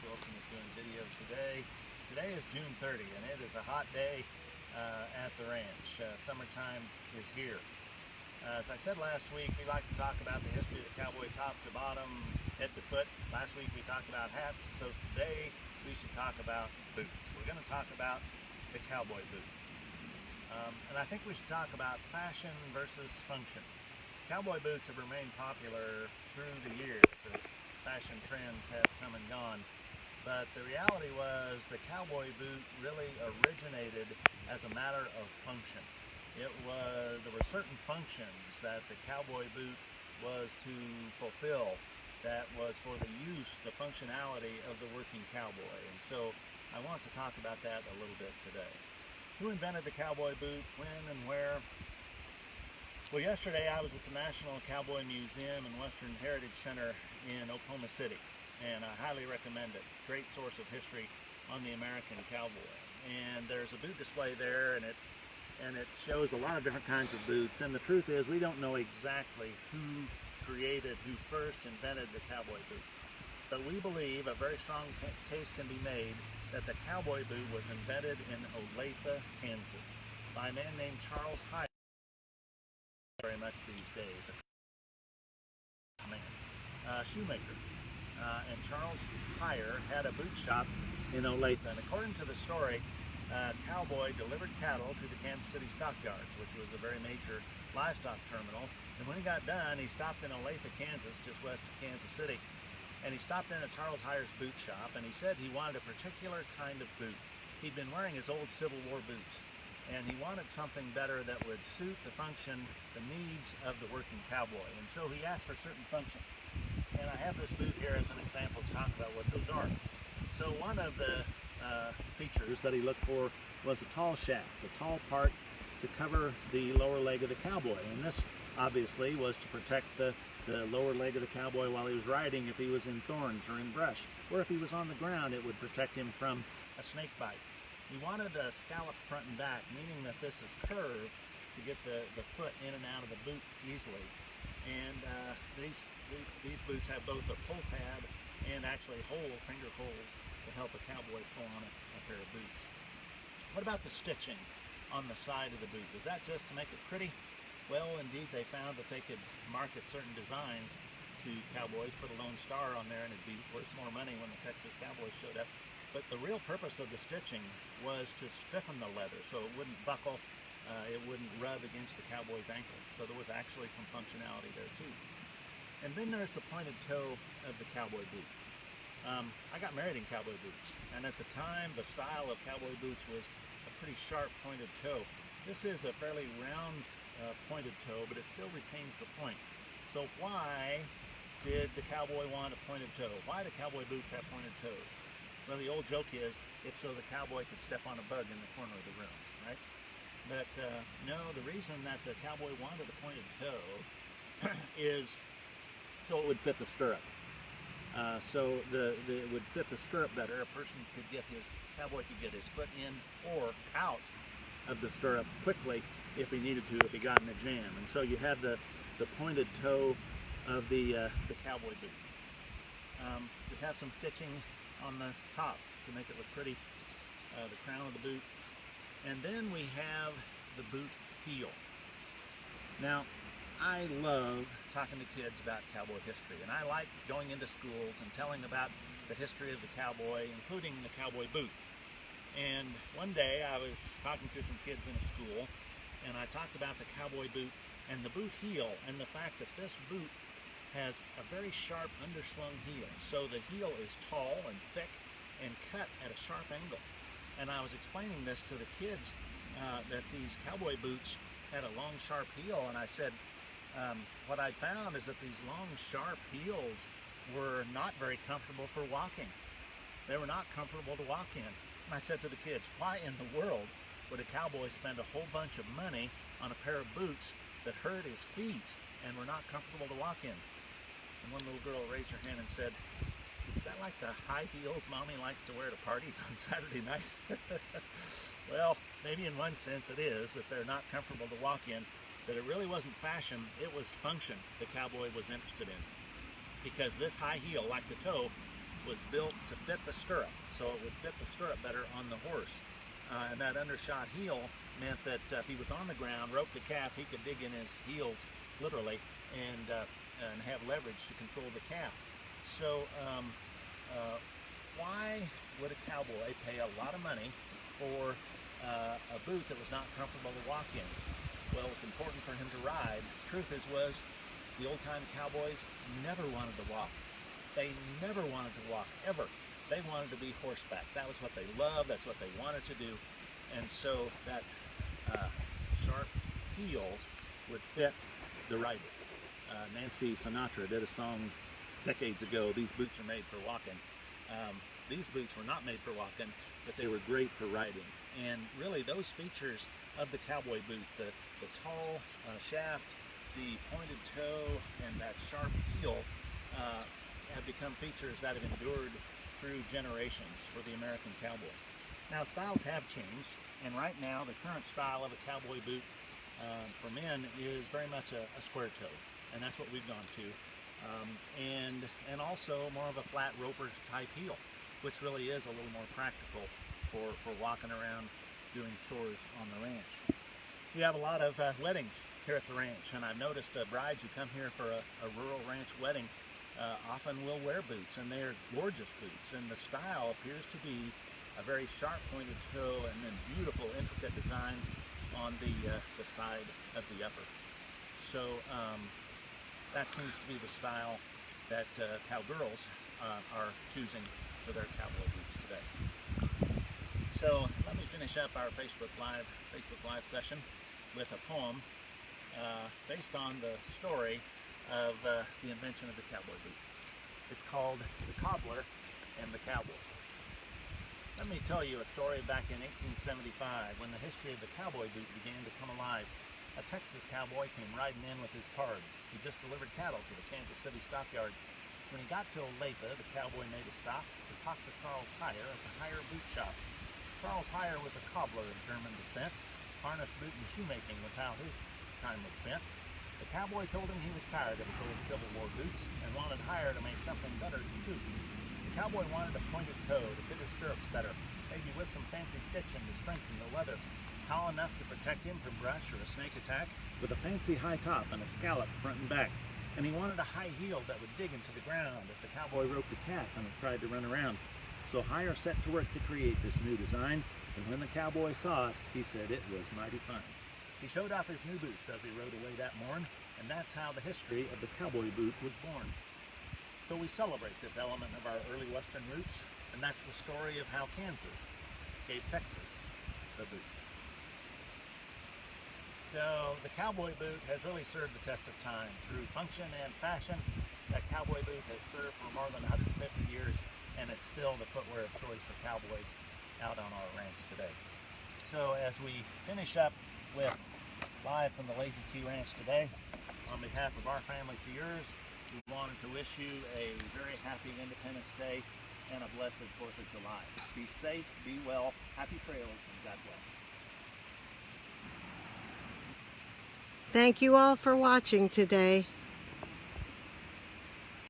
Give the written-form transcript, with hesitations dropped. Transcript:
Wilson is doing video today. Today is June 30 and it is a hot day at the ranch. Summertime is here. As I said last week, we like to talk about the history of the cowboy top to bottom, head to foot. Last week we talked about hats, so today we should talk about boots. We're going to talk about the cowboy boot. And I think we should talk about fashion versus function. Cowboy boots have remained popular through the years as fashion trends have come and gone. But the reality was the cowboy boot really originated as a matter of function. There were certain functions that the cowboy boot was to fulfill that was for the use, the functionality of the working cowboy. And so I want to talk about that a little bit today. Who invented the cowboy boot, when and where? Well, yesterday I was at the National Cowboy Museum and Western Heritage Center in Oklahoma City, and I highly recommend it. Great source of history on the American cowboy. And there's a boot display there, and it shows a lot of different kinds of boots. And the truth is, we don't know exactly who first invented the cowboy boot. But we believe a very strong case can be made that the cowboy boot was invented in Olathe, Kansas, by a man named Charles Hyde. Very much these days, shoemaker, and Charles Hyde had a boot shop in Olathe. And according to the story, Cowboy delivered cattle to the Kansas City stockyards, which was a very major livestock terminal. And when he got done, he stopped in Olathe, Kansas, just west of Kansas City, and he stopped in at Charles Hyde's boot shop, and he said he wanted a particular kind of boot. He'd been wearing his old Civil War boots, and he wanted something better that would suit the function, the needs of the working cowboy. And so he asked for certain functions. And I have this boot here as an example to talk about what those are. So one of the features that he looked for was a tall shaft, a tall part to cover the lower leg of the cowboy. And this obviously was to protect the lower leg of the cowboy while he was riding if he was in thorns or in brush. Or if he was on the ground, it would protect him from a snake bite. He wanted a scalloped front and back, meaning that this is curved to get the foot in and out of the boot easily. And these boots have both a pull tab and actually holes, finger holes, to help a cowboy pull on a pair of boots. What about the stitching on the side of the boot? Is that just to make it pretty? Well, indeed, they found that they could market certain designs to cowboys, put a lone star on there, and it'd be worth more money when the Texas Cowboys showed up. But the real purpose of the stitching was to stiffen the leather so it wouldn't buckle, it wouldn't rub against the cowboy's ankle. So there was actually some functionality there too. And then there's the pointed toe of the cowboy boot. I got married in cowboy boots, and at the time the style of cowboy boots was a pretty sharp pointed toe. This is a fairly round pointed toe, but it still retains the point. So why did the cowboy want a pointed toe? Why do cowboy boots have pointed toes? Well, the old joke is it's so the cowboy could step on a bug in the corner of the room, right? But no, the reason that the cowboy wanted a pointed toe is so it would fit the stirrup. So it would fit the stirrup better. A person could get cowboy could get his foot in or out of the stirrup quickly if he needed to, if he got in a jam. And so you had the pointed toe of the cowboy boot. We have some stitching on the top to make it look pretty, the crown of the boot. And then we have the boot heel. Now, I love talking to kids about cowboy history, and I like going into schools and telling about the history of the cowboy, including the cowboy boot. And one day I was talking to some kids in a school, and I talked about the cowboy boot and the boot heel, and the fact that this boot has a very sharp underslung heel. So the heel is tall and thick and cut at a sharp angle. And I was explaining this to the kids, that these cowboy boots had a long, sharp heel, and I said, what I found is that these long, sharp heels were not very comfortable for walking. They were not comfortable to walk in. And I said to the kids, why in the world would a cowboy spend a whole bunch of money on a pair of boots that hurt his feet and were not comfortable to walk in? And one little girl raised her hand and said, is that like the high heels Mommy likes to wear to parties on Saturday night? Well, maybe in one sense it is, that they're not comfortable to walk in, that it really wasn't fashion, it was function the cowboy was interested in. Because this high heel, like the toe, was built to fit the stirrup, so it would fit the stirrup better on the horse. And that undershot heel meant that if he was on the ground, roped the calf, he could dig in his heels, literally, and have leverage to control the calf. So why would a cowboy pay a lot of money for a boot that was not comfortable to walk in? Well, it's important for him to ride. Truth was the old-time cowboys never wanted to walk. They never wanted to walk, ever. They wanted to be horseback. That was what they loved. That's what they wanted to do. And so that sharp heel would fit the rider. Nancy Sinatra did a song decades ago, "These boots are made for walking." These boots were not made for walking, but they were great for riding. And really those features of the cowboy boot, the tall shaft, the pointed toe, and that sharp heel have become features that have endured through generations for the American cowboy. Now styles have changed, and right now the current style of a cowboy boot for men is very much a square toe, and that's what we've gone to. And also more of a flat roper type heel, which really is a little more practical for walking around doing chores on the ranch. We have a lot of weddings here at the ranch, and I've noticed brides who come here for a rural ranch wedding often will wear boots, and they're gorgeous boots, and the style appears to be a very sharp pointed toe and then beautiful intricate design on the side of the upper. So that seems to be the style that cowgirls are choosing for their cowboy boots today. So let me finish up our Facebook Live session with a poem based on the story of the invention of the cowboy boot. It's called "The Cobbler and the Cowboy." Let me tell you a story back in 1875 when the history of the cowboy boot began to come alive. A Texas cowboy came riding in with his pards. He just delivered cattle to the Kansas City stockyards. When he got to Olathe, the cowboy made a stop to talk to Charles Heyer at the Heyer boot shop. Charles Heyer was a cobbler of German descent. Harness, boot, and shoemaking was how his time was spent. The cowboy told him he was tired of his old Civil War boots and wanted Heyer to make something better to suit. The cowboy wanted a pointed toe to fit his stirrups better, maybe with some fancy stitching to strengthen the leather, tall enough to protect him from brush or a snake attack, with a fancy high top and a scallop front and back. And he wanted a high heel that would dig into the ground if the cowboy roped a calf and it tried to run around. So Heyer set to work to create this new design, and when the cowboy saw it, he said it was mighty fine. He showed off his new boots as he rode away that morn, and that's how the history of the cowboy boot was born. So we celebrate this element of our early Western roots, and that's the story of how Kansas gave Texas the boot. So the cowboy boot has really served the test of time. Through function and fashion, that cowboy boot has served for more than 150 years, and it's still the footwear of choice for cowboys out on our ranch today. So as we finish up with Live from the Lazy T Ranch today, on behalf of our family to yours, we wanted to wish you a very happy Independence Day and a blessed 4th of July. Be safe, be well, happy trails, and God bless. Thank you all for watching today.